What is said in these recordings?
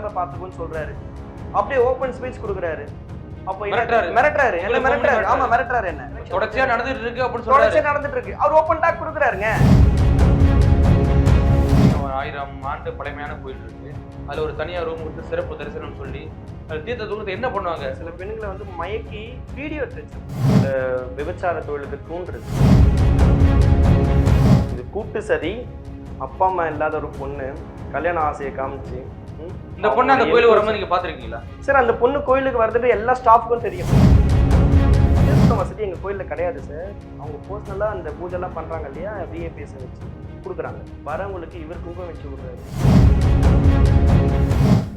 நிலைமை பார்த்துக்குன்னு சொல்றாரு. அப்படியே ஓப்பன் ஸ்பீச் கொடுக்குறாரு. அப்போ மிரட்டுறாரு. மிரட்டுறாரு. எங்களை மிரட்டுறாரு. ஆமா, மிரட்டுறாரு என்ன. தொடர்ச்சியா நடந்துட்டு இருக்கு அப்படின்னு சொல்றாரு. தொடர்ச்சியா நடந்துட்டு இருக்கு. அவர் ஓப்பன் டாக் கொடுக்குறாருங்க. 1000 ஆண்டு பழமையான கோயில் இருக்கு. அதுல ஒரு தனியார் ரூம் கொடுத்து சிறப்பு தரிசனம் சொல்லி தீர்த்த தூரத்தை என்ன பண்ணுவாங்க? சில பெண்களை வந்து மயக்கி வீடியோ எடுத்து இந்த விபச்சார தொழிலுக்கு தூண்டுறது. இது கூட்டு சதி. அப்பா அம்மா இல்லாத ஒரு பொண்ணு கல்யாண ஆசையை காமிச்சு இந்த பொண்ணு அந்த கோயிலுக்கு வரும்போது நீங்க பாத்திருக்கீங்களா? சார், அந்த பொண்ணு கோயிலுக்கு வரதுட்டு எல்லா ஸ்டாஃப்க்கும் தெரியும். வசதி எங்க கோயில்ல கிடையாது சார். அவங்க பர்சனலா அந்த பூஜை எல்லாம் பண்றாங்க இல்லையா, விஐபிஎஸ் வச்சு கொடுக்குறாங்க. வரவங்களுக்கு இவர் குங்குமம் வச்சு விடுறாரு.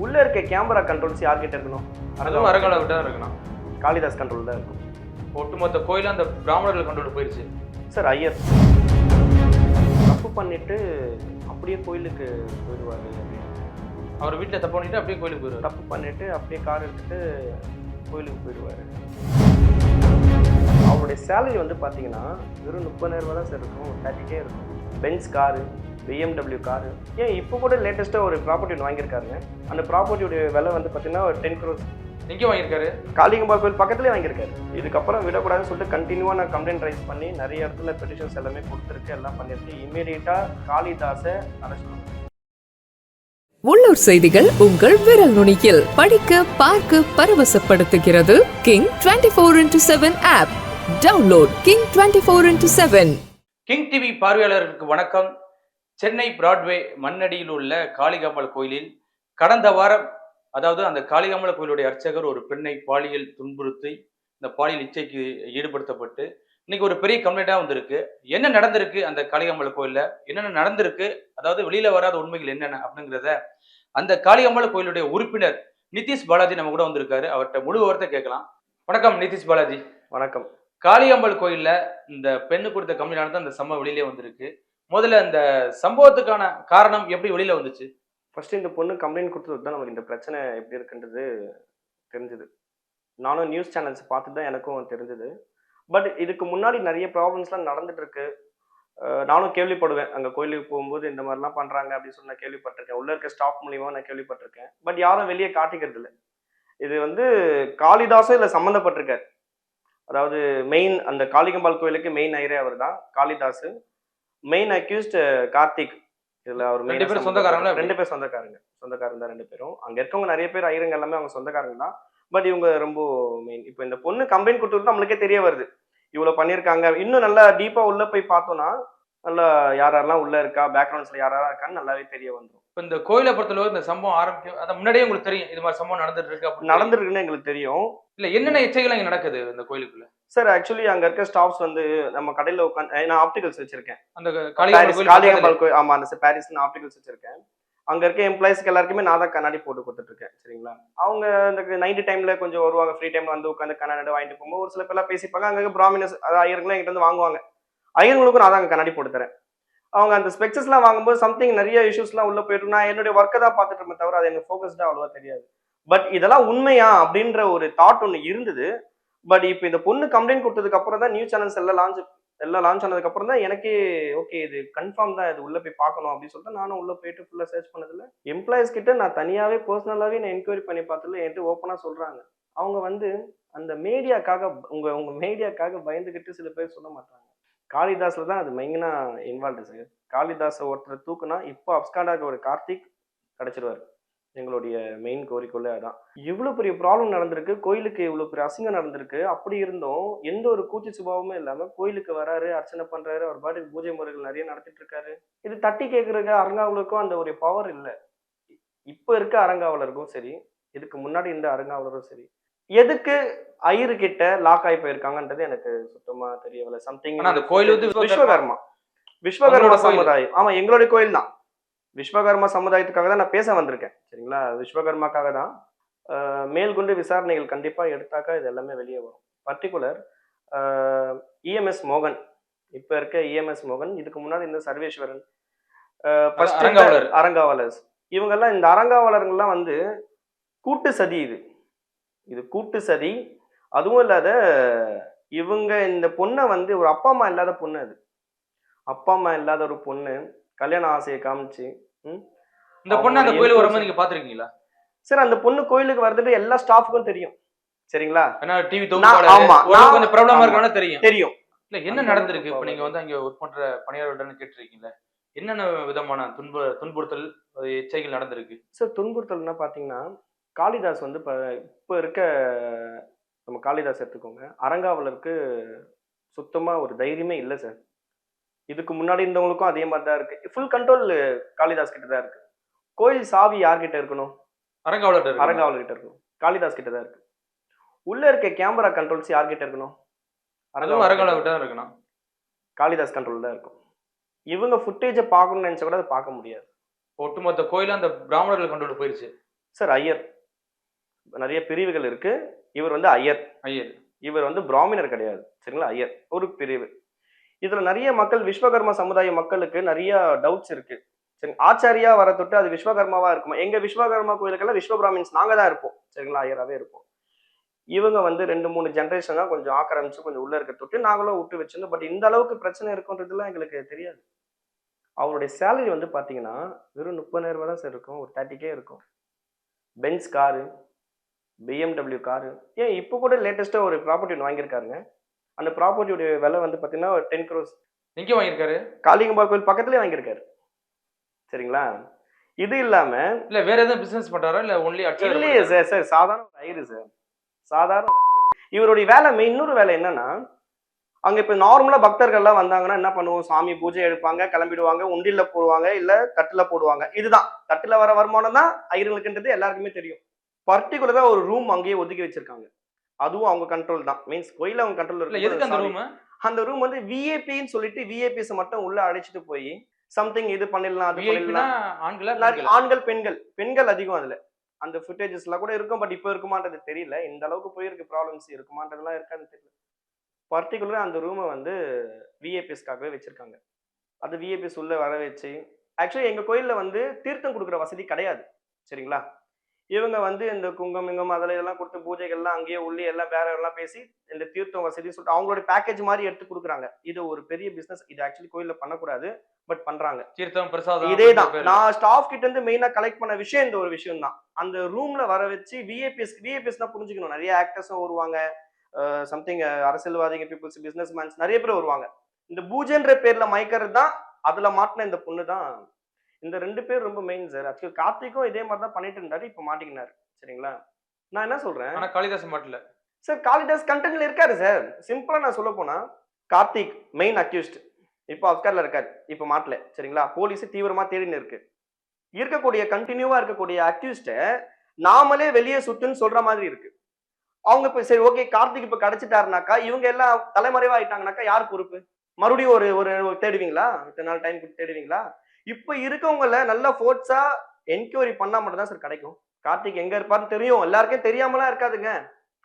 உள்ள இருக்க கேமரா கண்ட்ரோல்ஸ் யார்கிட்ட இருக்கணும்? அதுவும் அரங்கால விட்டு தான் இருக்கணும். காளிதாஸ் கண்ட்ரோல் தான் இருக்கும். ஒட்டுமொத்த கோயில அந்த பிராமணர்கள் கண்ட்ரோல் போயிருச்சு சார். ஐயர் தப்பு பண்ணிட்டு அப்படியே கோயிலுக்கு போயிடுவாரு. அவர் வீட்டில் தப்பு பண்ணிட்டு அப்படியே கோயிலுக்கு போயிடுவார். தப்பு பண்ணிட்டு அப்படியே கார் எடுத்துட்டு கோயிலுக்கு போயிடுவாரு. அவருடைய சேலரி வந்து பார்த்தீங்கன்னா வெறும் 30,000 ரூபா தான் சார் இருக்கும். 30K இருக்கும். Benz car, BMW car. ஏன் இப்போ கூட லேட்டஸ்ட்டாக ஒரு ப்ராப்பர்ட்டி ஒன்று வாங்கியிருக்காருங்க. அந்த ப்ராப்பர்ட்டியோடைய விலை வந்து பார்த்தீங்கன்னா ஒரு 10 crores. எங்கே வாங்கியிருக்காரு? காளிகம்பாள் கோயில் பக்கத்துலேயே வாங்கியிருக்காரு. இதுக்கப்புறம் விடக்கூடாதுன்னு சொல்லிட்டு கண்டினியூவாக நான் கம்ப்ளைண்ட் ரைஸ் பண்ணி நிறைய இடத்துல பெட்டிஷன்ஸ் எல்லாமே கொடுத்துருக்கு, எல்லாம் பண்ணியிருக்கு. இமீடியட்டாக காளிதாஸை அரெஸ்ட் பண்ணணும். உள்ளூர் செய்திகள் உங்கள் விரல் நுனியில் படிக்க பார்க்க பரவசப்படுத்துகிறது king 24x7 app. Download king 24x7. King TV பார்வையாளர்களுக்கு வணக்கம். சென்னை பிராட்வே மண்ணடியில் உள்ள காளிகாம்பாள் கோயிலில் கடந்த வாரம், அதாவது அந்த காளிகாம்பாள் கோயிலுடைய அர்ச்சகர் ஒரு பெண்ணை பாலியல் துன்புறுத்தி இந்த பாலியல் இச்சைக்கு ஈடுபடுத்தப்பட்டு இன்னைக்கு ஒரு பெரிய கம்ப்ளைண்டா வந்திருக்கு. என்ன நடந்திருக்கு அந்த காளிகாம்பாள் கோயில்ல, என்னென்ன நடந்திருக்கு, அதாவது வெளியில வராத உண்மைகள் என்னென்ன அப்படிங்கிறத அந்த காளிகாம்பாள் கோயிலுடைய உறுப்பினர் நிதிஷ் பாலாஜி நம்ம கூட வந்திருக்காரு. அவர்கிட்ட முழு விவரத்தை கேட்கலாம். வணக்கம் நிதிஷ் பாலாஜி. வணக்கம். காளிகாம்பாள் கோயில்ல இந்த பெண்ணு கொடுத்த கம்ப்ளைண்ட் அந்த சம்பவம் வெளியிலே வந்திருக்கு. முதல்ல அந்த சம்பவத்துக்கான காரணம் எப்படி வெளியில வந்துச்சு? ஃபர்ஸ்ட் இந்த பொண்ணு கம்ப்ளைண்ட் கொடுத்தது தான் நமக்கு இந்த பிரச்சனை எப்படி இருக்குன்றது தெரிஞ்சுது. நானும் நியூஸ் சேனல்ஸ் பார்த்து தான் எனக்கும் தெரிஞ்சது. பட் இதுக்கு முன்னாடி நிறைய ப்ராப்ளம்ஸ்லாம் நடந்துட்டு இருக்கு. நானும் கேள்விப்படுவேன். அங்கே கோயிலுக்கு போகும்போது இந்த மாதிரிலாம் பண்ணுறாங்க அப்படின்னு சொல்லி நான் கேள்விப்பட்டிருக்கேன். உள்ள இருக்க ஸ்டாஃப் மூலியமாக நான் கேள்விப்பட்டிருக்கேன். பட் யாரும் வெளியே காட்டிக்கிறது இல்லை. இது வந்து காளிதாஸும் இதில் சம்மந்தப்பட்டிருக்காரு. அதாவது மெயின் அந்த காளிகாம்பாள் கோயிலுக்கு மெயின் ஐயரே அவர் தான் காளிதாஸ். Main accused Karthik. இதில் அவர் 2 பேரும் சொந்தக்காரங்களா? 2 பேர் சொந்தக்காரங்க தான் 2 பேரும். அங்கே இருக்கவங்க நிறைய பேர் ஐயருங்க எல்லாமே அவங்க சொந்தக்காரங்க தான். பட் இவங்க ரொம்ப மெயின். இப்போ இந்த பொண்ணு கம்ப்ளைண்ட் கொடுத்துட்டு நம்மளுக்கே தெரிய வருது இவ்வளோ பண்ணியிருக்காங்க. இன்னும் நல்லா டீப்பாக உள்ள போய் பார்த்தோம்னா நல்லா யாரெல்லாம் உள்ள இருக்கா, பேக்ரவுண்ட்ஸ்ல யாரெல்லாம் இருக்கான்னு நல்லாவே தெரிய வந்துடும். இப்போ இந்த கோயிலை பொறுத்தளவு இந்த சம்பவம் ஆரம்பிக்கும் அதை முன்னாடியே உங்களுக்கு தெரியும் இது மாதிரி சம்பவம் நடந்துட்டு இருக்கு அப்படி நடந்துருக்குன்னு எங்களுக்கு தெரியும். இல்ல என்னென்ன இச்சைகள் இங்க நடக்குது இந்த கோயிலுக்குள்ள? சார், ஆக்சுவலி அங்க இருக்க ஸ்டாஃப்ஸ் வந்து நம்ம கடையில உட்காந்து நான் ஆப்டிகல்ஸ் வச்சிருக்கேன். அந்த காளிகாம்பாள் கோயில். ஆமா, அந்த பாரிஸ்ல ஆப்டிகல்ஸ் வச்சிருக்கேன். அங்க இருக்க எம்ப்ளாயிஸ்க்கு எல்லாருக்குமே நான் தான் கண்ணாடி போட்டு கொடுத்துட்டு இருக்கேன். சரிங்களா? அவங்க இந்த நைட் டைம்ல கொஞ்சம் வருவாங்க, ஃப்ரீ டைம்ல வந்து உட்காந்து கண்ணாடி வாங்கிட்டு போகும்போது ஒரு சில பேர்லாம் பேசிப்பாங்க. அங்க பிராமினஸ் அதாவது ஐயருங்களும் எங்கிட்ட வந்து வாங்குவாங்க. ஐயர்களுக்கும் நான் தான் அங்கே கண்ணாடி போட்டு தரேன். அவங்க அந்த ஸ்பெக்சஸ்லாம் வாங்கும்போது சம்திங் நிறைய இஷ்யூஸ்லாம் உள்ள போயிட்டு நான் என்னுடைய ஒர்க்கை தான் பார்த்துட்டு இருப்பேன் தவிர அது எனக்கு ஃபோக்கஸ்டா அவ்வளவா தெரியாது. பட் இதெல்லாம் உண்மையா அப்படின்ற ஒரு தாட் ஒன்று இருந்தது. பட் இப்போ இந்த பொண்ணு கம்ப்ளைண்ட் கொடுத்ததுக்கு அப்புறம் தான் நியூஸ் சேனல்ஸ் எல்லாம் லான்ச் ஆனதுக்கு அப்புறம் தான் எனக்கே ஓகே இது கன்ஃபார்ம் தான், இது உள்ள போய் பார்க்கணும் அப்படின்னு சொல்லிட்டு நானும் உள்ள போயிட்டு ஃபுல்லா சர்ச் பண்ணதுல எம்ப்ளாயிஸ் கிட்ட நான் தனியாவே பர்சனலாவே நான் என்கொயரி பண்ணி பார்த்ததுல என்கிட்ட ஓப்பனா சொல்றாங்க. அவங்க வந்து அந்த மீடியாக்காக உங்க மீடியாக்காக பயந்துகிட்டு சில பேர் சொல்ல மாட்டாங்க. காளிதாஸ்ல தான் அது மெயினா இன்வால்வ்டு சார். காளிதாஸை ஒருத்தர் தூக்குனா இப்போ அப்ஸ்காண்டாக ஒரு கார்த்திக் கிடைச்சிருவாரு. எங்களுடைய மெயின் கோரிக்கையில அதான். இவ்வளவு பெரிய ப்ராப்ளம் நடந்திருக்கு, கோயிலுக்கு இவ்வளவு பெரிய அசிங்கம் நடந்திருக்கு. அப்படி இருந்தும் எந்த ஒரு கூச்சி சுபாவமே இல்லாம கோயிலுக்கு வராரு, அர்ச்சனை பண்றாரு, அவர் பாட்டுக்கு பூஜை முறைகள் நிறைய நடத்திட்டு இருக்காரு. இது தட்டி கேட்கறதுக்கு அரங்காவலருக்கும் அந்த ஒரு பவர் இல்லை. இப்ப இருக்க அரங்காவலருக்கும் சரி, இதுக்கு முன்னாடி இந்த அரங்காவலரும் சரி, எதுக்கு ஐயரு கிட்ட லாக் ஆகி போயிருக்காங்கன்றது எனக்கு சுத்தமா தெரியவில்லை. சம்திங் அந்த கோயில் வந்து விஸ்வகர்மா சமுதாயம். ஆமா, எங்களுடைய கோயில் தான். விஸ்வகர்மா சமுதாயத்துக்காக தான் நான் பேச வந்திருக்கேன். சரிங்களா? விஸ்வகர்மாக்காக தான். மேல்கொண்டு விசாரணைகள் கண்டிப்பா எடுத்தாக்கா இது எல்லாமே வெளியே வரும். பர்டிகுலர் இஎம்எஸ் மோகன், இப்ப இருக்க இஎம்எஸ் மோகன், இதுக்கு முன்னாடி இந்த சர்வேஸ்வரன், அரங்காவலர்ஸ், இவங்கெல்லாம் இந்த அரங்காவலர்கள்லாம் வந்து கூட்டு சதி. இது கூட்டு சதி. அதுவும் இல்லாத இவங்க இந்த பொண்ணை வந்து ஒரு அப்பா அம்மா இல்லாத பொண்ணு, அது அப்பா அம்மா இல்லாத ஒரு பொண்ணு கல்யாண ஆசையை காமிச்சு இந்த பொண்ணு அந்த கோயிலுக்கு வரும்போது நீங்க பாத்துருக்கீங்களா? சார் அந்த பொண்ணு கோயிலுக்கு வரதுட்டு எல்லா ஸ்டாஃப்க்கும் தெரியும். சரிங்களா? ஏன்னா டிவி ஆமா தொகுப்பாளர் கொஞ்சம் ப்ராப்ளமா இருக்கானே தெரியும். தெரியும். இல்ல என்ன நடந்திருக்கு? இப்ப நீங்க வந்து அங்க ஒர்க் பண்ற பணியாளர்கிட்ட கேட்டிருக்கீங்கல்ல. என்னென்ன விதமான துன்புறுத்தல் எச்சைகள் நடந்திருக்கு? சார் துன்புறுத்தல்னா பாத்தீங்கன்னா, காளிதாஸ் வந்து இப்ப இருக்க நம்ம காளிதாஸ் எடுத்துக்கோங்க. அறங்காவலருக்கு சுத்தமா ஒரு தைரியமே இல்ல சார். இதுக்கு முன்னாடி இருந்தவங்களுக்கும் அதே மாரி தான் இருக்கு. ஃபுல் கண்ட்ரோல் காளிதாஸ் கிட்ட தான் இருக்கு. கோயில் சாவி யார்கிட்ட இருக்கணும்? அரங்காவலர்ட்ட இருக்கு. அறங்காவலர் கிட்ட இருக்கணும். காளிதாஸ் கிட்ட தான் இருக்கு. உள்ள இருக்க கேமரா கண்ட்ரோல்ஸ் யார்கிட்ட இருக்கணும்? அதுவும் அரங்காவலர்ட்ட தான் இருக்கணும். காளிதாஸ் கண்ட்ரோல் தான் இருக்கும். இவங்க ஃபுட்டேஜ பார்க்கணும்னு நினைச்சா கூட அத பார்க்க முடியாது. ஒட்டுமொத்த கோயிலும் அந்த பிராமணர்கள் கண்ட்ரோல் போயிருச்சு. சார் ஐயர். நெறைய பிரிவுகள் இருக்கு. இவர் வந்து ஐயர். ஐயர். இவர் வந்து பிராமணர் கிடையாது. சரிங்களா? ஐயர். ஒரு பிரிவு. இதுல நெறைய மக்கள் விஸ்வகர்ம சமுதாய மக்களுக்கு நெறைய டவுட்ஸ் இருக்கு. சரி ஆச்சாரியா வர தொட்டு அது விஸ்வகர்மாவா இருக்குமா? எங்க விஸ்வகர்மா கோயிலுக்கெல்லாம் விஸ்வ பிராமின்ஸ் நாங்க தான் இருப்போம். சரிங்களா? ஐயராவே இருப்போம். இவங்க வந்து 2, 3 ஜெனரேஷனா கொஞ்சம் ஆக்கிரமிச்சு கொஞ்சம் உள்ள இருக்க தொட்டு நாங்களும் விட்டு வச்சிருந்தோம். பட் இந்த அளவுக்கு பிரச்சனை இருக்குன்றதுலாம் எங்களுக்கு தெரியாது. அவருடைய சேலரி வந்து பாத்தீங்கன்னா, வெறும் 30,000 தான் சார் இருக்கும். ஒரு 30K இருக்கும். Benz car, BMW car. ஏன் இப்ப கூட லேட்டஸ்ட்டா ஒரு ப்ராப்பர்ட்டி ஒண்ணு வாங்கியிருக்காருங்க. அந்த ப்ராப்பர்ட்டியோட விலை வந்து பாத்தீங்கன்னா 10 crores. எங்க வாங்கியிருக்காரு? காளிங்கம்பாள் கோயில் பக்கத்துலயே வாங்கியிருக்காரு. சரிங்களா? இது இல்லாம இல்ல வேற ஏதாவது பிசினஸ் பண்றாரா? இல்ல ஒன்லி அர்ச்சகர் இல்லையே சார். சார் சாதாரண ஒரு ஐயரு சார். சாதாரண ஒரு ஐயரு. இவருடைய வேலை இன்னொரு வேலை என்னன்னா, அங்க இப்ப நார்மலா பக்தர்கள்லாம் வந்தாங்கன்னா என்ன பண்ணுவோம்? சாமி பூஜை எடுப்பாங்க, கிளம்பிடுவாங்க, உண்டியல்ல போடுவாங்க, இல்ல தட்டுல போடுவாங்க. இதுதான். தட்டுல வர வருமானம் தான் ஐயர்களுக்குன்றது எல்லாருக்குமே தெரியும். பர்ட்டிகுலரா ஒரு ரூம் அங்கேயே ஒதுக்கி வச்சிருக்காங்க. அதுவும் அவங்க கண்ட்ரோல் தான். மீன்ஸ் கோயில்ல அவங்க கண்ட்ரோல்ல இல்ல இருக்கு. எதுக்கு அந்த ரூம்? அந்த ரூம் வந்து விஐபின்னு சொல்லிட்டு விஐபிஸ் மட்டும் உள்ள அழைச்சிட்டு போய் சம்திங் இது பண்ணிடலாம், அது விஐபினா பண்ணிடலாம். ஆண்களா ஆண்கள், பெண்கள். பெண்கள் அதிகம் அதுல. அந்த ஃபுட்டேஜஸ்லாம் கூட இருக்கும். பட் இப்ப இருக்குமான்றது தெரியல. இந்த அளவுக்கு போயிருக்கு ப்ராப்ளம்ஸ் இருக்குமான்றதெல்லாம் இருக்கான்னு தெரியல. பர்ட்டிகுலரா அந்த ரூம வந்து விஐபிஸ்க்காகவே வச்சிருக்காங்க. அது விஐபிஸ் உள்ள வர வச்சு ஆக்சுவலி எங்க கோயில்ல வந்து தீர்த்தம் குடுக்குற வசதி கிடையாது. சரிங்களா? இவங்க வந்து இந்த குங்குமம் அதுல இதெல்லாம் குடுத்து பூஜைகள்லாம் அங்கேயே உள்ளே எல்லாம் பேரம் பேசி இந்த தீர்த்தம் வசதின்னு சொல்லிட்டு அவங்களோட பேக்கேஜ் மாதிரி எடுத்து குடுக்குறாங்க. இது ஒரு பெரிய பிசினஸ். இது ஆக்சுவலி கோயில்ல பண்ணக்கூடாது. பட் பண்றாங்க. தீர்த்தம் பிரசாதம் இதேதான். நான் ஸ்டாஃப் கிட்ட இருந்து மெயினா கலெக்ட் பண்ண விஷயம் இந்த ஒரு விஷயம் தான். அந்த ரூம்ல வர வச்சு விஐபிஸ்னா புரிஞ்சுக்கணும். நிறைய ஆக்டர்ஸும் வருவாங்க. சம்திங் அரசியல்வாதிங்க, பீப்புள்ஸ், பிசினஸ் மேன்ஸ் நிறைய பேர் வருவாங்க. இந்த பூஜைன்ற பேர்ல மயக்கிறது தான் அதுல மாட்டின இந்த பொண்ணு தான். இந்த 2 பேர் ரொம்ப மெயின் சார். ஆக்சுவலி கார்த்திக்கும் இதே மாதிரி தான் பண்ணிட்டு இருந்தாரு. இப்ப மாட்டிக்கினாரு. சரிங்களா? நான் என்ன சொல்றேன்? ஆனா காளிதாஸ் மாட்டல. சார் காளிதாஸ் கண்டென்ட்ல இருக்காரு சார். சிம்பிளா நான் சொல்ல போனா கார்த்திக் மெயின் அக்யூஸ்ட். இப்போ அப்கார்ல இருக்காரு. இப்ப மாட்டல. சரிங்களா? போலீஸ் தீவிரமா தேடின்னு இருக்கு. இருக்கக்கூடிய கண்டினியூவா இருக்கக்கூடிய அக்யூஸ்ட நாமளே வெளியே சுத்துன்னு சொல்ற மாதிரி இருக்கு. அவங்க இப்ப சரி ஓகே கார்த்திக் இப்ப கிடைச்சிட்டாருனாக்கா இவங்க எல்லாம் தலைமறைவா ஆயிட்டாங்கனாக்கா யார் பொறுப்பு? மறுபடியும் ஒரு ஒரு தேடுவீங்களா? இத்தனை நாள் டைம் கொடுத்து தேடுவீங்களா? இப்ப இருக்கவங்கள நல்லா ஃபோர்ஸா என்கொயரி பண்ணா மட்டும் தான் சார் கிடைக்கும். கார்த்திக் எங்க இருப்பாருன்னு தெரியும். எல்லாருக்கும் தெரியாமலாம் இருக்காதுங்க.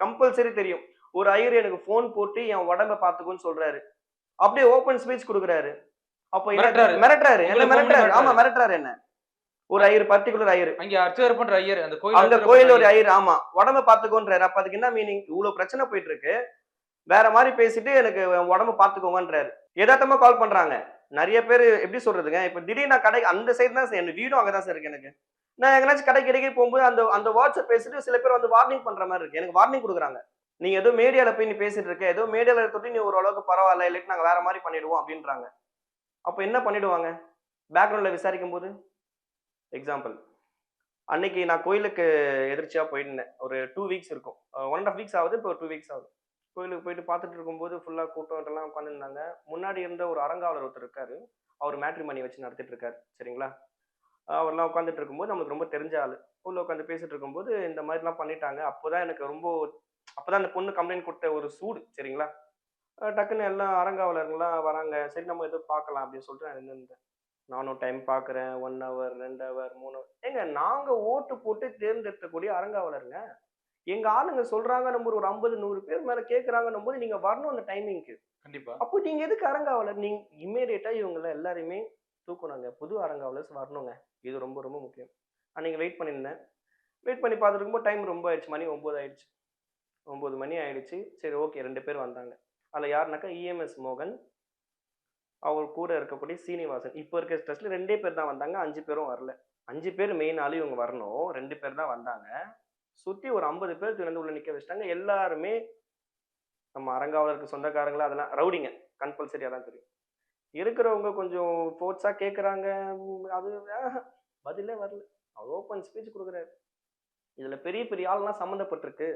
கம்பல்சரி தெரியும். ஒரு ஐயர் எனக்கு போன் போட்டு என் உடம்ப பாத்துக்கோன்னு சொல்றாரு. அப்படியே ஓபன் ஸ்பீச் கொடுக்குறாரு. அப்ப மிரட்டுறாரு. என்ன மிரட்டுறாரு? ஆமா மிரட்டுறாரு என்ன. ஒரு ஐயர் பர்ட்டிகுலர் ஐயர். அங்க அர்ச்சகர் பண்ற ஐயர் அந்த கோயில் ஒரு ஐயர். ஆமா உடம்ப பாத்துக்கோன்றாரு. அப்ப அதுக்கு என்ன மீனிங்? இவ்வளவு பிரச்சனை போயிட்டு இருக்கு. வேற மாதிரி பேசிட்டு எனக்கு உடம்ப பாத்துக்கோங்கன்றாரு. யதார்த்தமா கால் பண்றாங்க. நிறைய பேர் எப்படி சொல்றதுங்க? இப்ப திடீர்னு நான் கடை அந்த சைடு தான் சார். என் வீடும் அங்கதான் சார் இருக்கு எனக்கு. நான் எங்கனாச்சும் கடைக்கு போகும்போது அந்த வாட்ஸ்அப் பேசிட்டு சில பேர் வந்து வார்னிங் பண்ற மாதிரி இருக்கு. எனக்கு வார்னிங் கொடுக்குறாங்க. நீ ஏதோ மீடியால போய் நீ பேசிட்டு இருக்க. ஏதோ மீடியால தொட்டு நீ ஓரளவுக்கு பரவாயில்ல. இல்லாட்டி நாங்க வேற மாதிரி பண்ணிடுவோம் அப்படின்றாங்க. அப்ப என்ன பண்ணிடுவாங்க? பேக்ரவுண்ட்ல விசாரிக்கும் போது எக்ஸாம்பிள் அன்னைக்கு நான் கோயிலுக்கு எதிர்ச்சியா போயிருந்தேன். ஒரு 2 வீக்ஸ் இருக்கும். 1.5 வீக்ஸ் ஆகுது. இப்போ 2 வீக்ஸ் ஆகுது. கோயிலுக்கு போயிட்டு பார்த்துட்டு இருக்கும்போது ஃபுல்லா கூட்டம் எல்லாம் உட்காந்துருந்தாங்க. முன்னாடி இருந்த ஒரு அறங்காவலர் ஒருத்தர் இருக்காரு. அவர் மேட்ரிமோனி வச்சு நடத்திட்டு இருக்காரு. சரிங்களா? அவர்லாம் உட்காந்துட்டு இருக்கும்போது நம்மளுக்கு ரொம்ப தெரிஞ்ச ஆளு. உள்ள உட்காந்து பேசிட்டு இருக்கும்போது இந்த மாதிரிலாம் பண்ணிட்டாங்க. அப்போதான் எனக்கு அப்பதான் அந்த பொண்ணு கம்ப்ளைண்ட் கொடுத்த ஒரு சூடு. சரிங்களா? டக்குன்னு எல்லாம் அறங்காவலர்கள்லாம் வராங்க. சரி நம்ம ஏதோ பார்க்கலாம் அப்படின்னு சொல்லிட்டு நான் இருந்தேன். நானும் டைம் பார்க்குறேன். 1 ஹவர் 2 ஹவர் 3 ஹவர். ஏங்க நாங்க ஓட்டு போட்டு தேர்ந்தெடுக்கக்கூடிய அறங்காவலருங்க. எங்க ஆளுங்க சொல்றாங்க நம்ம ஒரு 50 100 பேர் மேல கேட்கறாங்கன்னும் போது நீங்க வரணும் அந்த டைமிங்க்கு. கண்டிப்பா. அப்போ நீங்க எதுக்கு அறங்காவலர்? நீங்க இம்மீடியட்டா இவங்கள எல்லாரையுமே தூக்கணுங்க. புது அறங்காவலர்ஸ் வரணுங்க. இது ரொம்ப ரொம்ப முக்கியம். அன்னைக்கு வெயிட் பண்ணியிருந்தேன். வெயிட் பண்ணி பார்த்துட்டு இருக்கும்போது டைம் ரொம்ப ஆயிடுச்சு. மணி 9 ஆயிடுச்சு. 9 மணி ஆயிடுச்சு. சரி ஓகே 2 பேர் வந்தாங்க. அதுல யாருனாக்கா இஎம்எஸ் மோகன், அவர் கூட இருக்கக்கூடிய சீனிவாசன். இப்போ இருக்க ஸ்ட்ரெஸ்ல 2 பேர் தான் வந்தாங்க. 5 பேரும் வரல. 5 பேர் மெயின் ஆளு இவங்க வரணும். 2 பேர் தான் வந்தாங்க. சுத்தி ஒரு 50 பேர் தூக்கி உள்ள நிக்க வச்சுட்டாங்க. எல்லாருமே நம்ம அரங்காவலருக்கு சொந்தக்காரங்களா அதெல்லாம் ரவுடிங்க. கம்பல்சரி அதான் தெரியும். இருக்கிறவங்க கொஞ்சம் ஃபோர்ஸா கேட்கறாங்க. அது பதிலே வரல. அவர் ஓப்பன் ஸ்பீச் குடுக்குறாரு. இதுல பெரிய பெரிய ஆள்லாம் சம்மந்தப்பட்டிருக்கு.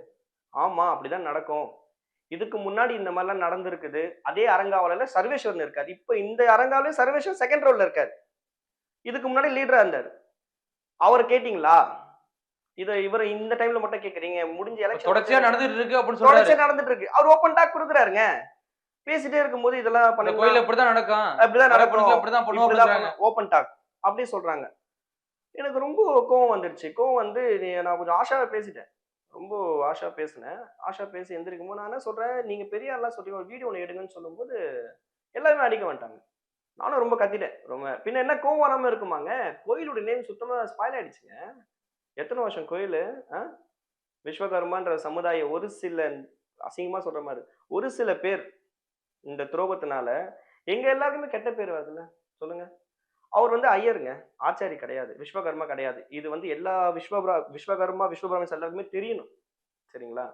ஆமா, அப்படிதான் நடக்கும். இதுக்கு முன்னாடி இந்த மாதிரிலாம் நடந்திருக்குது. அதே அரங்காவலர்ல சர்வேஸ்வரன் இருக்காரு. இப்ப இந்த அரங்காவலர் சர்வேஸ்வரன் செகண்ட் ரோல்ல இருக்காரு. இதுக்கு முன்னாடி லீடரா இருந்தாரு. அவர கேட்டீங்களா? இவர இந்த டைம்ல மட்டும் கேக்குறீங்க. முடிஞ்ச எலெக்ஷன் தொடர்ச்சியா நடந்துட்டு இருக்கு அப்படின்னு சொல்றாரு. தொடர்ச்சியா நடந்துட்டு இருக்கு. அவர் ஓப்பன் டாக் குடுக்குறாருங்க. பேசிட்டே இருக்கும்போது இதெல்லாம் இந்த பண்ணீங்கன்னா கோயில்ல இப்படிதான் நடக்கும், அப்படிதான் நடக்கும். இப்படிதான் பண்ணுவோம் அப்படின்றாங்க. ஓப்பன் டாக் அப்படி சொல்றாங்க. எனக்கு ரொம்ப கோவம் வந்துருச்சு. கோவம் வந்து நான் கொஞ்சம் ஆஷாவா பேசிட்டேன். ரொம்ப ஆஷா பேசினேன். ஆஷா பேசி எந்திரிக்கும்போது நான் என்ன சொல்றேன், நீங்க பெரிய ஆள்லாம் சொல்றீங்க, ஒரு வீடியோ ஒண்ணு எடுங்கன்னு சொல்லும்போது எல்லாருமே அடிக்க வந்துட்டாங்க. நானும் ரொம்ப கத்திட்டேன். ரொம்ப பின்ன என்ன கோவம் வராம இருக்குமாங்க? கோயிலோட நேம் சுத்தமா ஸ்பாயில் ஆயிடுச்சுங்க. எத்தனை வருஷம் கோயிலு? அ விஸ்வகர்மான்ற சமுதாய ஒரு சில அசிங்கமா சொல்ற மாரி, ஒரு சில பேர் இந்த துரோகத்தினால எங்க எல்லாருக்குமே கெட்ட பேர் வருதுல்ல. சொல்லுங்க. அவர் வந்து ஐயருங்க. ஆச்சாரி கிடையாது. விஸ்வகர்மா கிடையாது. இது வந்து எல்லா விஸ்வகர்மா, விஸ்வபிரமன்ஸ் எல்லாருக்குமே தெரியணும். சரிங்களா?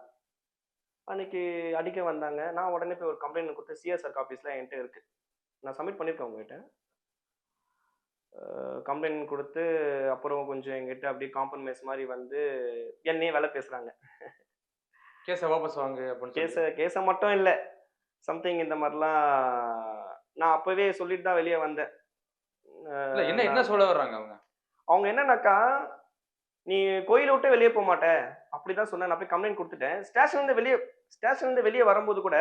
அன்னைக்கு அடிக்க வந்தாங்க. நான் உடனே போய் ஒரு கம்ப்ளைண்ட் குடுத்து சிஎஸ்ஆர் காப்பீஸ்லாம் என்கிட்ட இருக்கு. நான் சப்மிட் பண்ணியிருக்கேன் உங்ககிட்ட. கம்ப்ளைண்ட் குடுத்து அப்புறம் கொஞ்சம் என்கிட்ட அப்படியே காம்ப்ரமைஸ் மாரி வந்து என்னையே வேலை பேசுறாங்க. கேஸ வாபஸ் வாங்கு அப்படின்னு சொல்லி. கேஸ மட்டும் இல்ல. சம்திங் இந்த மாரிலாம் நான் அப்பவே சொல்லிட்டு தான் வெளிய வந்தேன். இல்ல என்ன என்ன நான் சொல்ல வர்றாங்க அவங்க? அவங்க என்னன்னாக்கா, "நீ கோயில விட்டு வெளிய போமாட்ட." அப்படிதான் சொன்னேன். நான் போய் கம்ப்ளைண்ட் குடுத்துட்டேன். ஸ்டேஷன்லருந்து வெளிய வரும்போது கூட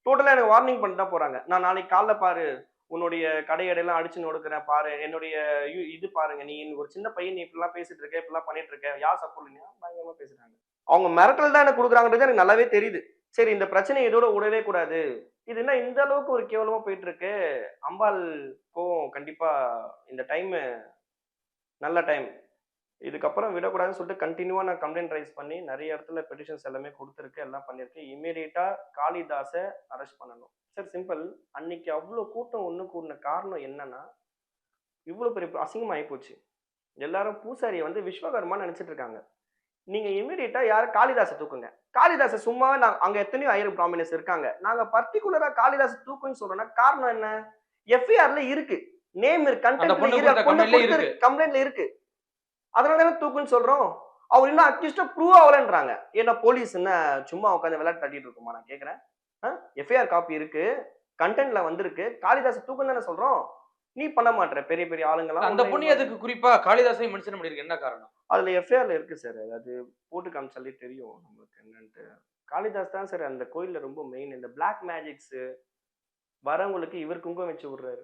டோட்டலா எனக்கு வார்னிங் பண்ணிட்டு தான் போறாங்க. "நான் நாளைக்கு காலைல பாரு, உன்னுடைய கடை எடையெல்லாம் அடிச்சு நொறுக்குறேன் பாரு. என்னுடைய இது பாருங்க. நீ ஒரு சின்ன பையன், நீ இப்படிலாம் பேசிட்டு இருக்க, இப்படிலாம் பண்ணிட்டு இருக்க. யார் சப்போர்ட் இல்லையா?" பயங்கரமா பேசுறாங்க. அவங்க மிரட்டல் தான் எனக்கு குடுக்குறாங்கன்றது எனக்கு நல்லாவே தெரியுது. சரி, இந்த பிரச்சனைய இதோட விடவே கூடாது. இது என்ன இந்த அளவுக்கு ஒரு கேவலமா போயிட்டு இருக்கு. அம்பாள் கோவம் கண்டிப்பா இந்த டைம் நல்ல டைம். இதுக்கப்புறம் விடக்கூடாதுன்னு சொல்லிட்டு கன்டினியூவா நான் கம்ப்ளைண்ட் ரைஸ் பண்ணி நெறைய இடத்துல பெட்டிஷன்ஸ் எல்லாமே குடுத்துருக்கேன். எல்லாம் பண்ணியிருக்கேன். இம்மீடியட்டா காளிதாஸ அரெஸ்ட் பண்ணணும். Sir simple. அன்னைக்கு அவ்ளோ கூட்டம் ஒண்ணு கூடுன காரணம் என்னன்னா, இவ்ளோ பெரிய அசிங்கமா ஆயிப்போச்சு. எல்லாரும் பூசாரிய வந்து விஸ்வகர்மான்னு நெனச்சுட்டு இருக்காங்க. நீங்க இம்மீடியட்டா காளிதாஸ தூக்குங்க. காளிதாஸ சும்மாவே அங்க எத்தனையோ ஐயர் பிராமினர்ஸ் இருக்காங்க. நாங்க பர்ட்டிகுலரா காளிதாஸ தூக்குன்னு சொல்றோம்னா காரணம் என்ன? எஃப்ஐஆர்ல இருக்கு. நேம் இருக்கு. அந்த பொண்ணு கன்டென்ட்ல கொடுத்த கம்ப்ளைண்ட்ல இருக்கு. கம்ப்ளைண்ட்ல இருக்கு. அதனால தானே தூக்குன்னு சொல்றோம். அவர் இன்னும் அக்யூஸ்டா ப்ரூவ் ஆகலன்றாங்க. ஏன்னா போலீஸ் என்ன சும்மா உட்கார்ந்து விளையாட்டு தட்டிட்டு இருக்குமா நான் கேக்குறேன். எஃப்ஐஆர் காப்பி இருக்கு. கண்டென்ட்ல வந்திருக்கு. காளிதாஸ தூக்குன்னு தானே சொல்றோம். நீ பண்ண மாட்ற. பெரிய பெரிய ஆளுங்கலாம் அந்த பொண்ணு எதுக்கு குறிப்பா காளிதாசை மென்ஷன் பண்ணிருக்கு? என்ன காரணம்? அதுல எஃப்ஐஆர்ல இருக்கு சார். அது போட்டு காமிச்சாலே தெரியும் நமக்கு என்னன்ட்டு. காளிதாஸ் தான் சார் அந்த கோயில்ல ரொம்ப மெயின். இந்த பிளாக் மேஜிக்ஸ் வரவங்களுக்கு இவர் குங்குமம் வச்சு விடுறாரு.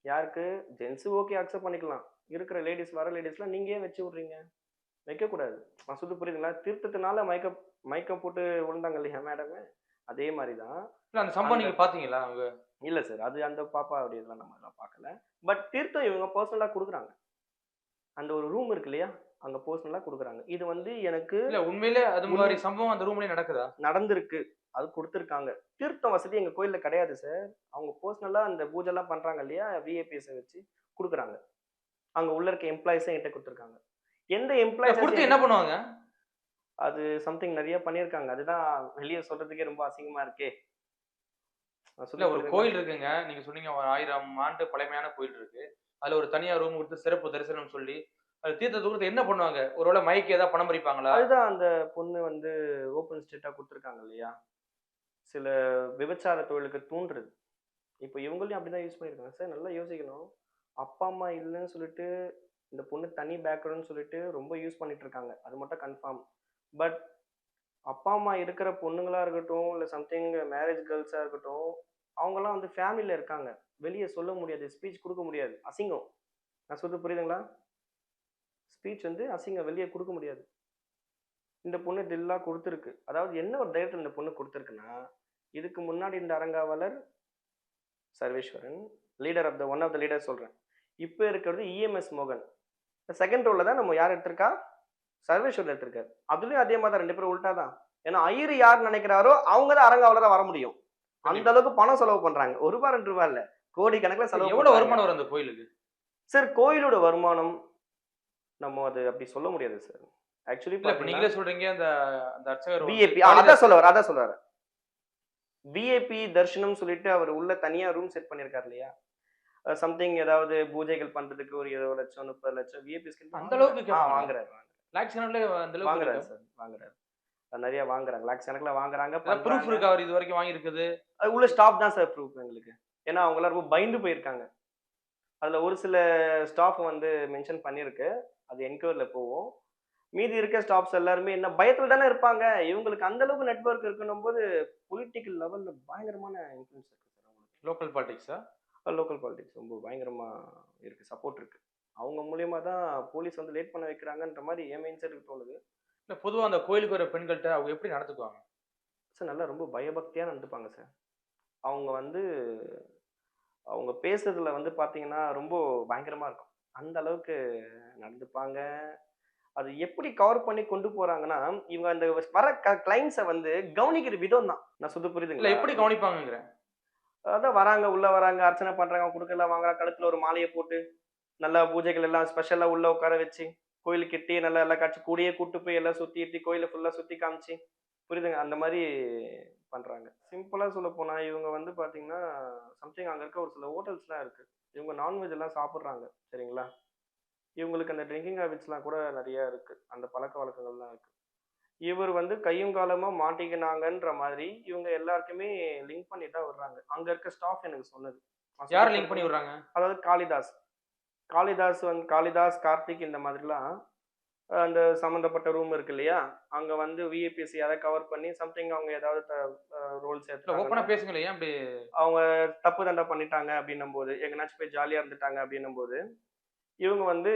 யாருக்கு? ஜென்ஸ் ஓகே அக்செப்ட் பண்ணிக்கலாம். இருக்கிற வர லேடிஸ்லாம் நீங்க ஏன் வச்சு விடுறீங்க? வைக்கக்கூடாது. நான் சொல்றது புரியுதுங்களா? தீர்த்தத்தினால மயக்கம் போட்டு விழுந்தாங்க இல்லையா மேடம்? அதே மாரி தான். இல்ல அந்த சம்பவம் நீங்க பாத்தீங்களா? இல்ல சார். அது அந்த பாப்பா அப்படி இதெல்லாம் நம்ம எல்லாம் பார்க்கல. பட் தீர்த்தம் இவங்க பர்சனலா குடுக்குறாங்க. அந்த ஒரு ரூம் இருக்கு இல்லையா? அங்க பர்சனலா குடுக்குறாங்க. இது வந்து எனக்கு இல்ல உண்மையிலே அது மாதிரி சம்பவம் அந்த ரூம்லயே நடக்குதா? நடந்திருக்கு. அது குடுத்துருக்காங்க. தீர்த்தம் வசதி எங்க கோயில்ல கிடையாது சார். அவங்க பர்சனலா அந்த பூஜைலாம் பண்றாங்க இல்லையா? விஐபிஸ வச்சு குடுக்குறாங்க. அங்க உள்ள இருக்க எம்ப்ளாயீஸ என்கிட்ட குடுத்துருக்காங்க. எந்த எம்ப்ளாயீஸ் குடுத்து என்ன பண்ணுவாங்க? அது சம்திங் நெறைய பண்ணியிருக்காங்க. அதுதான் வெளிய சொல்றதுக்கே ரொம்ப அசிங்கமா இருக்கே. இல்ல ஒரு கோயில் இருக்குங்க. நீங்க சொன்னீங்க ஒரு 1000 ஆண்டு பழமையான கோயில் இருக்கு. அதுல ஒரு தனியா ரூம் குடுத்து சிறப்பு தரிசனம் சொல்லி, அது தீர்த்தத்த குடுத்து என்ன பண்ணுவாங்க? ஒருவேளை மைக்கு ஏதாவது பணம் பறிப்பாங்களா? அதுதான் அந்த பொண்ணு வந்து ஓப்பன் ஸ்டேட்டா குடுத்துருக்காங்க இல்லையா? சில விபச்சார தொழிலுக்கு தூண்டுறது. இப்ப இவங்களையும் அப்படிதான் யூஸ் பண்ணியிருக்காங்க. சார் நல்லா யோசிக்கணும். அப்பா, அம்மா இல்லன்னு சொல்லிட்டு, இந்த பொண்ணு தனி பேக்ரவுண்ட்ன்னு சொல்லிட்டு ரொம்ப யூஸ் பண்ணிட்டு இருக்காங்க. அது மட்டும் கன்ஃபார்ம். பட் அப்பா, அம்மா இருக்கிற பொண்ணுங்களா இருக்கட்டும், இல்ல சம்திங் மேரேஜ் கேர்ள்ஸா இருக்கட்டும், அவங்கலாம் வந்து ஃபேமிலில இருக்காங்க. வெளிய சொல்ல முடியாது. ஸ்பீச் குடுக்க முடியாது. அசிங்கம். நான் சொல்றது புரியுதுங்களா? ஸ்பீச் வந்து அசிங்கம். வெளிய குடுக்க முடியாது. இந்த பொண்ணு தில்லா குடுத்துருக்கு. அதாவது என்ன ஒரு தைரியத்துல இந்த பொண்ணு குடுத்துருக்குன்னா, இதுக்கு முன்னாடி இந்த அரங்காவலர் Sarveswaran, leader of one of the leader சொல்றேன். இப்ப இருக்கிறது இஎம்எஸ் மோகன். செகண்ட் ரோல்ல தான் நம்ம யார் எடுத்திருக்கா? சர்வேஸ்வரன் எடுத்திருக்காரு. அதுலயும் அதே மாதிரி தான் 2 பேரும் உல்டா தான். ஏன்னா ஐயர் யார் நினைக்கிறாரோ அவங்க தான் அரங்காவலரா வர முடியும். அந்த அளவுக்கு பணம் செலவு பண்றாங்க. ரூ. 1 2 இல்ல. கோடிக்கணக்குல செலவு. எவ்வளவு வருமானம் வரும் அந்த கோயிலுக்கு? சார் கோயிலோட வருமானம் நம்ம அது அப்படி சொல்ல முடியாது சார். ஆக்சுவலி இல்ல இப்ப நீங்களே சொல்றீங்க அந்த அந்த அர்ச்சகர் வந்து விஐபி அதான் காளிதாஸ் சொல்லுவாரு. விஐபி தர்ஷனம் சொல்லிட்டு அவர் உள்ள தனியா ரூம் செட் பண்ணியிருக்காரு இல்லையா? சம்திங் ஏதாவது பூஜைகள் பண்றதுக்கு ஒரு 20 லட்சம், 30 லட்சம் விஐபி ஸ்கின் அந்த அளவுக்கு கேட்பாங்களா? வாங்குறாரு. லாக்ஸ் கணக்குல அந்த அளவுக்கு வாங்குறாரு இருக்கா? சார். வாங்குறாரு. நெறைய வாங்குறாங்க. லாக்ஸ் கணக்குல வாங்குறாங்க, ஏதாவது ப்ரூஃப் பண்றாங்க. இருக்கா அவர் இது வரைக்கும் வாங்கியிருக்குது? அது உள்ள ஸ்டாஃப் தான் சார் ப்ரூஃப் எங்களுக்கு. ஏன்னா அவங்கலாம் ரொம்ப பயந்து போயிருக்காங்க. அதுல ஒரு சில ஸ்டாஃப் வந்து மென்ஷன் பண்ணியிருக்கு. அது என்கொயரில போகும். மீதி இருக்க ஸ்டாஃப்ஸ் எல்லாருமே என்ன பயத்துல தானே இருப்பாங்க. இவங்களுக்கு அந்த அளவுக்கு நெட்வொர்க் இருக்குன்னும்போது, பொலிட்டிக்கல் லெவல்ல பயங்கரமான இன்ஃப்ளூயன்ஸ் இருக்கு சார் அவங்களுக்கு. லோக்கல் பாலிடிக்ஸா? லோக்கல் பாலிடிக்ஸ் ரொம்ப பயங்கரமா இருக்கு. சப்போர்ட் இருக்கு. அவங்க மூலியமா தான் போலீஸ் வந்து லேட் பண்ண வைக்கிறாங்கன்ற மாரி என் மைண்ட் செட்டுக்கு தோணுது. இல்ல பொதுவா அந்த கோயிலுக்கு வர பெண்கள்ட்ட அவங்க எப்படி நடந்துக்குவாங்க? சார் நல்லா ரொம்ப பயபக்தியா நடந்துப்பாங்க சார். அவங்க வந்து அவங்க பேசுறதுல வந்து பார்த்தீங்கன்னா, ரொம்ப பயங்கரமா இருக்கும். அந்த அளவுக்கு நடந்துப்பாங்க. அது எப்படி கவர் பண்ணி கொண்டு போறாங்கன்னா, இவங்க அந்த வர கிளையண்ட்ஸ வந்து கவனிக்கிற விதம் தான். நான் சொல்றது இல்ல புரியுதுங்களா? எப்படி கவனிப்பாங்கங்கிறேன். அதான் வராங்க, உள்ள வராங்க, அர்ச்சனை பண்றாங்க, குடுக்கல்லாம் வாங்குறாங்க, கழுத்துல ஒரு மாலைய போட்டு, நல்லா பூஜைகள் எல்லாம் ஸ்பெஷலா உள்ள உட்கார வச்சு, கோயிலுக்கிட்டயே நல்லா எல்லா காட்சி கூடயே கூட்டு போய் எல்லாம் சுத்தி கோயில ஃபுல்லா சுத்தி காமிச்சு, புரியுதுங்க? அந்த மாரி பண்றாங்க. சிம்பிளா சொல்லப்போனா, இவங்க வந்து பார்த்தீங்கன்னா, சம்திங் அங்க இருக்க ஒரு சில ஹோட்டல்ஸ்லாம் இருக்கு. இவங்க நான்வெஜ் எல்லாம் சாப்பிடுறாங்க. சரிங்களா? இவங்களுக்கு அந்த ட்ரிங்கிங் ஹேபிட்ஸ்லாம் கூட நெறைய இருக்கு. அந்த பழக்கவழக்கங்கள்லாம் இருக்கு. இவர் வந்து கையும் காலுமா மாட்டிக்கினாங்கன்ற மாதிரி இவங்க எல்லாருக்குமே லிங்க் பண்ணி தான் விடுறாங்க. அங்க இருக்க ஸ்டாஃப் எனக்கு சொன்னது. நான் யார சொல்லிக் லிங்க் பண்ணி குடுத்தது விடுறாங்க? அதாவது காளிதாஸ். காளிதாஸ், கார்த்திக் இந்த மாதிரிலாம் அந்த சம்மந்தப்பட்ட ரூம் இருக்கு இல்லையா? அங்க வந்து விஐபிஸ் யாராவது கவர் பண்ணி சம்திங் அவங்க ஏதாவது ரோல்ஸ் இல்ல ஓப்பனா எடுத்துட்டாங்கன்னா, பேசுங்களேன். ஏன் அப்படி அவங்க தப்பு தண்டா பண்ணிட்டாங்க அப்படின்னும்போது, எங்கனாச்சும் போய் ஜாலியா இருந்துட்டாங்க அப்படின்னும்போது, இவங்க வந்து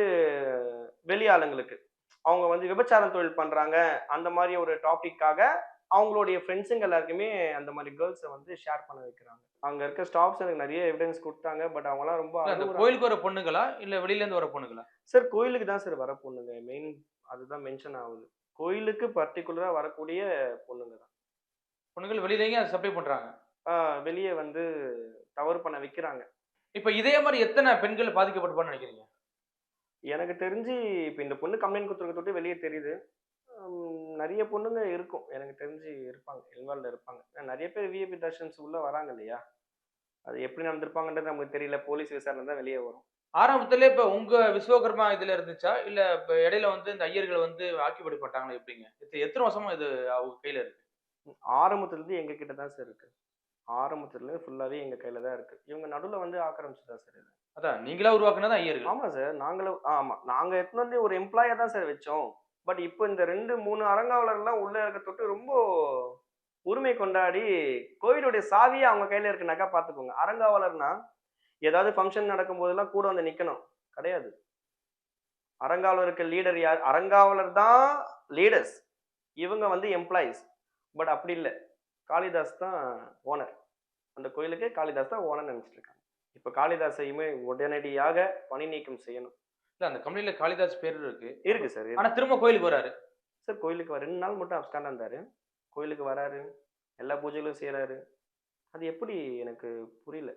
வெளி ஆளுங்களுக்கு அவங்க வந்து விபச்சாரம் தொழில் பண்றாங்க. அந்த மாரி ஒரு டாபிக்காக அவங்களுடைய ஃப்ரெண்ட்ஸுங்க எல்லாருக்குமே அந்த மாரி கேர்ல்ஸ வந்து ஷேர் பண்ண வைக்கிறாங்க. அங்க இருக்க ஸ்டாஃப்ஸ் எனக்கு நெறைய எவிடன்ஸ் குடுத்தாங்க. பட் அவங்கலாம் ரொம்ப இல்ல அந்த அழுவுறாங்க. கோயிலுக்கு வர பொண்ணுங்களா? இல்ல வெளியில இருந்து வர பொண்ணுங்களா? சார் கோயிலுக்கு தான் சார் வர பொண்ணுங்க. மெயின் அதுதான் மென்ஷன் ஆவுது. கோயிலுக்கு பர்ட்டிகுலரா வரக்கூடிய பொண்ணுங்க தான். பொண்ணுங்கள் வெளியிலயும் அத சப்ளை பண்றாங்க. ஆ வெளிய வந்து தவறு பண்ண வைக்கிறாங்க. இப்ப இதே மாரி எத்தன பெண்கள் பாதிக்கப்பட்டிருப்பான்னு நினைக்கிறீங்க? எனக்கு தெரிஞ்சு இப்ப இந்த பொண்ணு கம்ப்ளைண்ட் குடுத்துருக்கத தொட்டு வெளிய தெரியுது. நெறைய பொண்ணுங்க இருக்கும். எனக்கு தெரிஞ்சு இருப்பாங்க. இன்வால்வ்ல இருப்பாங்க. நெறைய பேர் விஐபி தர்ஷன்ஸ் உள்ள வராங்க இல்லையா? அது எப்படி நடந்திருப்பாங்கன்றது நமக்கு தெரியல. போலீஸ் விசாரணை தான் வெளிய வரும். ஆரம்பத்திலே இப்ப உங்க விஸ்வகர்மா இதுல இருந்துச்சா? இல்ல இப்ப இடையில வந்து இந்த ஐயர்கள் வந்து ஆக்கிபடி பண்ட்டாங்களா எப்படிங்க? எத்தன வருஷமா இது அவங்க கையில இருக்கு? ஆரம்பத்துலருந்து எங்க கிட்ட தான் சார் இருக்கு. ஆரம்பத்துலருந்து ஃபுல்லாவே எங்க கையில தான் இருக்கு. இவங்க நடுவுல வந்து ஆக்கிரமிச்சது தான் சார் இது. அதான் நீங்களா உருவாக்குனது ஐயர்கள். ஆமா சார். நாங்களும் ஆமா. நாங்க எடுத்துன்னு வந்து ஒரு எம்ப்ளாயியா தான் சார் வச்சோம். பட் இப்ப இந்த 2, 3 அறங்காவலர்லாம் உள்ள இருக்க தொட்டு ரொம்ப உரிமை கொண்டாடி கோவிலுடைய சாவியே அவங்க கையில இருக்குனாக்கா பார்த்துக்கோங்க. அறங்காவலர்னா ஏதாவது ஃபங்ஷன் நடக்கும்போதெல்லாம் கூட வந்து நிக்கணும். கிடையாது. அறங்காவலருக்கு லீடர் யார்? அறங்காவலர் தான் லீடர்ஸ். இவங்க வந்து எம்ப்ளாயீஸ். பட் அப்படி இல்ல. காளிதாஸ் தான் ஓனர். அந்த கோயிலுக்கு காளிதாஸ் தான் ஓனர்ன்னு நெனச்சுட்டு இருக்காங்க. இப்ப காளிதாஸையுமே உடனடியாக பணி நீக்கம் செய்யணும். இல்ல அந்த கம்பெனில காளிதாஸ் பேரு இருக்கு. இருக்கு சார். ஆனா திரும்ப கோயிலுக்கு வராரு. சார் கோயிலுக்கு 2 நாள் மட்டும் அப்ஸ்காண்டா இருந்தாரு. கோயிலுக்கு வராரு. எல்லா பூஜைகளும் செய்றாரு. அது எப்படி எனக்கு புரியல.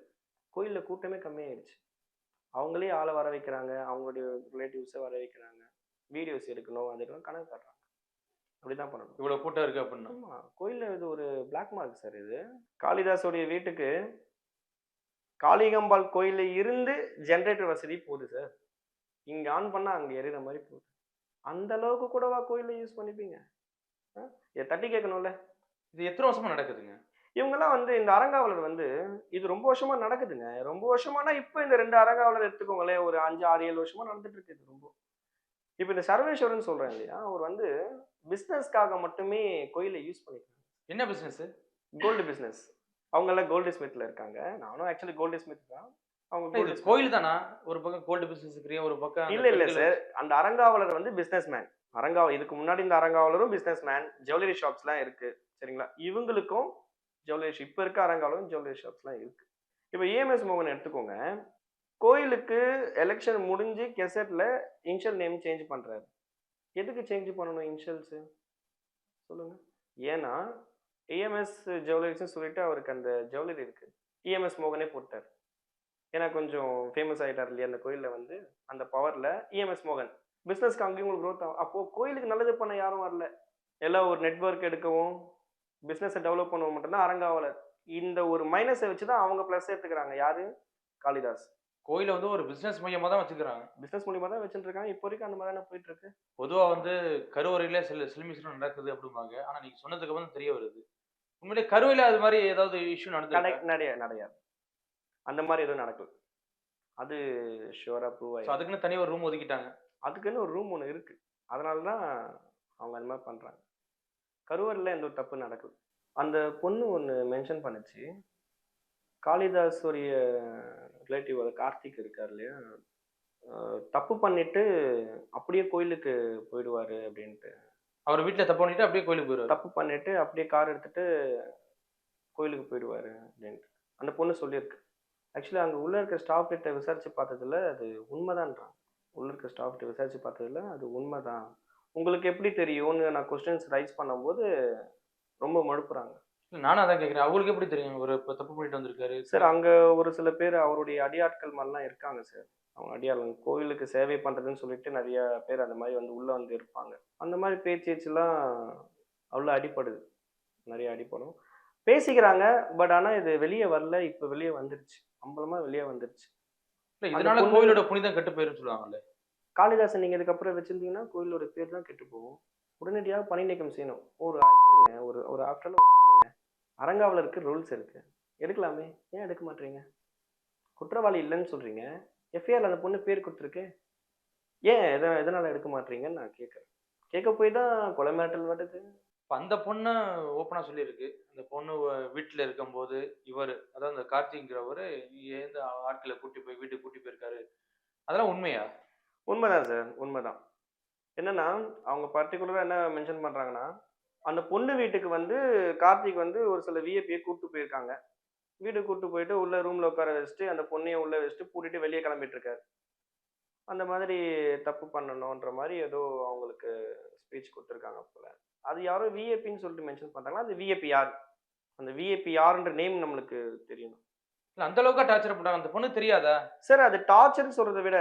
கோயில்ல கூட்டமே கம்மியாயிடுச்சு. அவங்களே ஆள வர வைக்கிறாங்க. அவங்களுடைய ரிலேட்டிவ்ஸ வர வைக்கிறாங்க. வீடியோஸ் எடுக்கணும். அதுக்கெல்லாம் கணக்கு காட்டுறாங்க. அப்படிதான் பண்ணணும். இவ்வளவு கூட்டம் இருக்கு அப்டின்னா. ஆமா. கோயில்ல இது ஒரு பிளாக் மார்க் சார் இது. காளிதாஸுடைய வீட்டுக்கு காளிகாம்பாள் கோயில்ல இருந்து ஜெனரேட்டர் வசதி போகுது சார். இங்க ஆன் பண்ணா அங்க எரியற மாரி போகுது. அந்த அளவுக்கு கூடவா கோயில்ல யூஸ் பண்ணிப்பீங்க? அ? இத தட்டி கேட்கணும்ல. இது எத்தன வருஷமா நடக்குதுங்க? இவங்கலாம் வந்து இந்த அறங்காவலர் வந்து இது ரொம்ப வருஷமா நடக்குதுங்க. ரொம்ப வருஷமானா இப்ப இந்த 2 அறங்காவலர் எடுத்துக்கோங்களேன். ஒரு 5, 6, 7 வருஷமா நடந்துட்டு இருக்கு இது ரொம்ப. இப்ப இந்த சர்வேஸ்வரன் சொல்றேன் இல்லையா? அவர் வந்து பிசினஸ்க்காக மட்டுமே கோயில யூஸ் பண்ணிக்கிறாங்க. என்ன பிசினஸ்? Gold business. அவங்கலாம் கோல்டு ஸ்மித்ல இருக்காங்க. நானும் ஆக்சுவலி கோல்டு ஸ்மித் தான். அவங்க இது கோல்டு ஸ்மித். கோயில் தானா? ஒரு பக்கம் கோல்டு பிசினஸ் இருக்கிறீங்க, ஒரு பக்கம் அந்த இல்ல பெண்கள் சார். அந்த அறங்காவலர் வந்து பிசினஸ் மேன். இதுக்கு முன்னாடி இந்த அறங்காவலரும் பிசினஸ் மேன். ஜுவல்லரி ஷாப்ஸ்லாம் இருக்கு. சரிங்களா? இவங்களுக்கும் ஜுவல்லரி இப்ப இருக்க அறங்காவலரும் ஜுவல்லரி ஷாப்ஸ்லாம் இருக்கு. இப்ப இஎம்எஸ் மோகன் எடுத்துக்கோங்க. கோயிலுக்கு எலக்ஷன் முடிஞ்சு கெசெட்ல இனிஷியல் நேம் சேஞ்ச் பண்றாரு. எதுக்கு சேஞ்ச் பண்ணணும் இனிஷியல்ஸ்? சொல்லுங்க. ஏன்னா இஎம்எஸ் ஜுவல்லரிஸ்ன்னு சொல்லிட்டு அவருக்கு அந்த ஜுவல்லரி இருக்கு. இஎம்எஸ் மோகனே போட்டாரு. ஏன்னா கொஞ்சம் ஃபேமஸ் ஆயிட்டார் இல்லையா அந்த கோயில்ல வந்து அந்த பவர்ல இஎம்எஸ் மோகன். பிஸ்னஸ்க்கு அங்கேயும் உங்களுக்கு க்ரோத் ஆகும். அப்போது கோயிலுக்கு நல்லது பண்ண யாரும் வரல. எல்லாம் ஒரு நெட்வொர்க் எடுக்கவும் பிஸ்னஸை டெவலப் பண்ணவும் மட்டும்தான் அரங்காவலர். இந்த ஒரு மைனஸை வச்சு தான் அவங்க ப்ளஸ் எடுத்துக்கிறாங்க. யாரு? காளிதாஸ். கோயிலை வந்து ஒரு பிசினஸ் மையமா தான் வச்சுக்கிறாங்க. பிஸ்னஸ் மூலியமாக தான் வச்சுட்டு இருக்காங்க. இப்போ வரைக்கும் அந்த மாதிரி தானே போயிட்டு இருக்கு. பொதுவா வந்து கருவறையில சிலுமிஷன் நடக்குது அப்படிம்பாங்க. ஆனா நீங்க சொன்னதுக்கு அப்புறம் தெரிய வருது உண்மையிலே கருவறையில அது மாதிரி ஏதாவது இஷ்யூ நடந்து கிடையாது. அந்த மாதிரி எதுவும் நடக்கல. அது ஷுவரா ப்ரூவ் ஆயிடும். அதுக்குன்னு தனியாக ஒரு ரூம் ஒதுக்கிட்டாங்க. அதுக்குன்னு ஒரு ரூம் ஒன்று இருக்கு. அதனால தான் அவங்க அந்த மாதிரி பண்றாங்க. கருவறையில் எந்த ஒரு தப்பு நடக்குது. அந்த பொண்ணு ஒன்று மென்ஷன் பண்ணுச்சு, காளிதாஸ் உடைய ரிலேட்டிவ் கார்த்திக் இருக்கார் இல்லையா, தப்பு பண்ணிட்டு அப்படியே கோயிலுக்கு போயிடுவாரு அப்படின்ட்டு. அவர் வீட்டில் தப்பு பண்ணிட்டு அப்படியே கோயிலுக்கு போயிடுவார். தப்பு பண்ணிட்டு அப்படியே கார் எடுத்துட்டு கோயிலுக்கு போயிடுவாரு அப்படின்ட்டு அந்த பொண்ணு சொல்லியிருக்கு. ஆக்சுவலி அங்கே உள்ள இருக்க ஸ்டாஃப் கிட்ட விசாரிச்சு பார்த்ததுல அது உண்மைதான்றாங்க. உள்ள இருக்க ஸ்டாஃப் கிட்ட விசாரிச்சு பார்த்ததுல அது உண்மைதான். உங்களுக்கு எப்படி தெரியும்னு நான் கொஸ்டின்ஸ் ரைஸ் பண்ணும்போது ரொம்ப மழுப்புறாங்க. நானும் அதான் கேட்குறேன், அவங்களுக்கு எப்படி தெரியும் ஒரு தப்பு பண்ணிட்டு வந்திருக்காரு? சார் அங்கே ஒரு சில பேர் அவருடைய அடியாட்கள் மாதிரிலாம் இருக்காங்க சார். அவங்க அடியாளங்க கோயிலுக்கு சேவை பண்ணுறதுன்னு சொல்லிட்டு நிறைய பேர் அந்த மாதிரி வந்து உள்ளே வந்து இருப்பாங்க. அந்த மாதிரி பேச்சுலாம் அவ்வளோ அடிப்படுது, நிறைய அடிப்படும், பேசிக்கிறாங்க. பட் ஆனால் இது வெளியே வரல. இப்போ வெளியே வந்துருச்சு, அம்பலமாக வெளியே வந்துருச்சு. இதனால கோயிலோட புனிதம் கெட்டு போயிரும் சொல்லுவாங்கல்ல. காளிதாசன் நீங்கள் இதுக்கப்புறம் வச்சுருந்தீங்கன்னா கோயிலோட பேர் தான் கெட்டு போகும். உடனடியாக பணி நீக்கம் செய்யணும். ஒரு ஐயருங்க, ஒரு ஆஃப்டரில் ஒரு ஐயருங்க, அரங்காவலருக்கு ரூல்ஸ் இருக்குது, எடுக்கலாமே, ஏன் எடுக்க மாட்டீங்க? குற்றவாளி இல்லைன்னு சொல்கிறீங்க, எஃப்ஐஆர் அந்த பொண்ணு பேர் கொடுத்துருக்கு, ஏன் எதனால் எடுக்க மாட்டீங்கன்னு நான் கேட்குறேன். கேட்க போய் தான் கொலை மிரட்டல் வருது. அந்த பொண்ணு ஓப்பனாக சொல்லியிருக்கு, அந்த பொண்ணு வீட்டில் இருக்கும்போது இவர் அதாவது அந்த கார்த்திங்கிறவர் ஏந்த ஆட்களை வீட்டுக்கு கூட்டி போயிருக்காரு. அதெல்லாம் உண்மையா? உண்மைதான் சார், உண்மைதான். என்னன்னா அவங்க பர்டிகுலராக என்ன மென்ஷன் பண்ணுறாங்கன்னா, அந்த பொண்ணு வீட்டுக்கு வந்து கார்த்திக் வந்து ஒரு சில விஐபியை கூப்பிட்டு போயிருக்காங்க. வீட்டுக்கு கூப்பிட்டு போயிட்டு உள்ள ரூமில் உட்கார வச்சுட்டு அந்த பொண்ணையும் உள்ளே வச்சுட்டு பூட்டிட்டு வெளியே கிளம்பிட்டு இருக்காரு. அந்த மாதிரி தப்பு பண்ணணுன்ற மாதிரி ஏதோ அவங்களுக்கு ஸ்பீச் கொடுத்துருக்காங்க போல. அது யாரோ விஐபின்னு சொல்லிட்டு மென்ஷன் பண்ணுறாங்களா, அந்த விஐபி யார், அந்த விஐபி யாருன்ற நேம் நம்மளுக்கு தெரியணும். அந்த அளவுக்கு டார்ச்சர் பண்ணாங்க, அந்த பொண்ணு தெரியாதா சார்? அது டார்ச்சர்னு சொல்றதை விட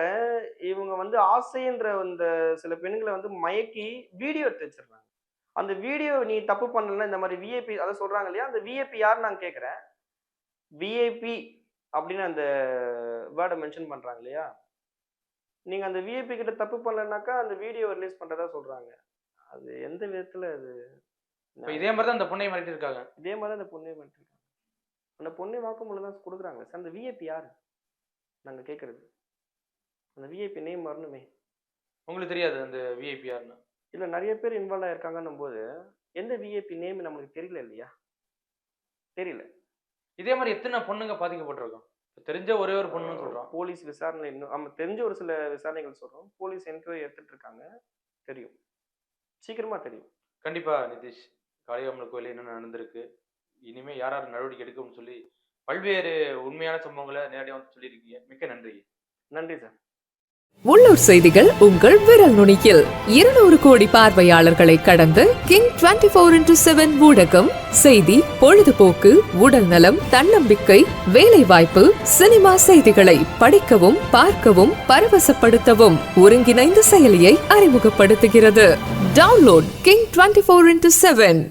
இவங்க வந்து ஆசைன்ற அந்த சில பெண்களை வந்து மயக்கி வீடியோ எடுத்து வச்சிருக்காங்க. அந்த வீடியோ நீ தப்பு பண்ணலன்னா இந்த மாதிரி விஐபி அதை சொல்றாங்க இல்லையா, அந்த விஐபி யாருன்னு நான் கேட்குறேன். விஐபி அப்படின்னு அந்த வேர்டை மென்ஷன் பண்றாங்க இல்லையா, நீங்க அந்த விஐபி கிட்ட தப்பு பண்ணலனாக்கா அந்த வீடியோ ரிலீஸ் பண்றதா சொல்றாங்க. அது எந்த விதத்துல அது? இதே மாதிரி தான் அந்த பொண்ணை மாறிட்டு இருக்காங்க. இதே மாதிரி தான் அந்த பொண்ணை மாறிட்டு இருக்காங்க. அந்த பொண்ணை வாக்குமூலம் தான் கொடுக்குறாங்க சார். அந்த விஐபி யாரு நாங்க கேட்கறது? அந்த விஐபி நேம் வரணுமே. உங்களுக்கு தெரியாது அந்த விஐபி யாருன்னு? இல்லை, நிறைய பேர் இன்வால்வ் ஆயிருக்காங்கன்னும் போது எந்த விஐபி நேம் நம்மளுக்கு தெரியல இல்லையா? தெரியல. இதே மாதிரி எத்தனை பொண்ணுங்க பாதிக்கப்பட்டிருக்கோம்? தெரிஞ்ச ஒரே ஒரு பொண்ணுன்னு சொல்றோம். போலீஸ் விசாரணை இன்னும் நம்ம தெரிஞ்ச ஒரு சில விசாரணைகள் சொல்றோம். போலீஸ் என்கொயரி எடுத்துட்டு இருக்காங்க. தெரியும், சீக்கிரமா தெரியும். கண்டிப்பா நிதிஷ், காளிகாம்பாள் கோயிலில் என்ன நடந்திருக்கு, இனிமே யார் யார் நடவடிக்கை எடுக்கும்னு சொல்லி பல்வேறு உண்மையான சம்பவங்களை நேரடியாக வந்து சொல்லியிருக்கீங்க. மிக்க நன்றி. நன்றி சார். உள்ளூர் செய்திகள் உங்கள் விரல் நுனியில் 200 கோடி பார்வையாளர்களை கடந்து கிங் 24/7 ஊடகம் செய்தி, பொழுதுபோக்கு, உடல் நலம், தன்னம்பிக்கை, வேலை வாய்ப்பு, சினிமா செய்திகளை படிக்கவும் பார்க்கவும் பரவசப்படுத்தவும் ஒருங்கிணைந்த செயலியை அறிமுகப்படுத்துகிறது. Download king 24/7.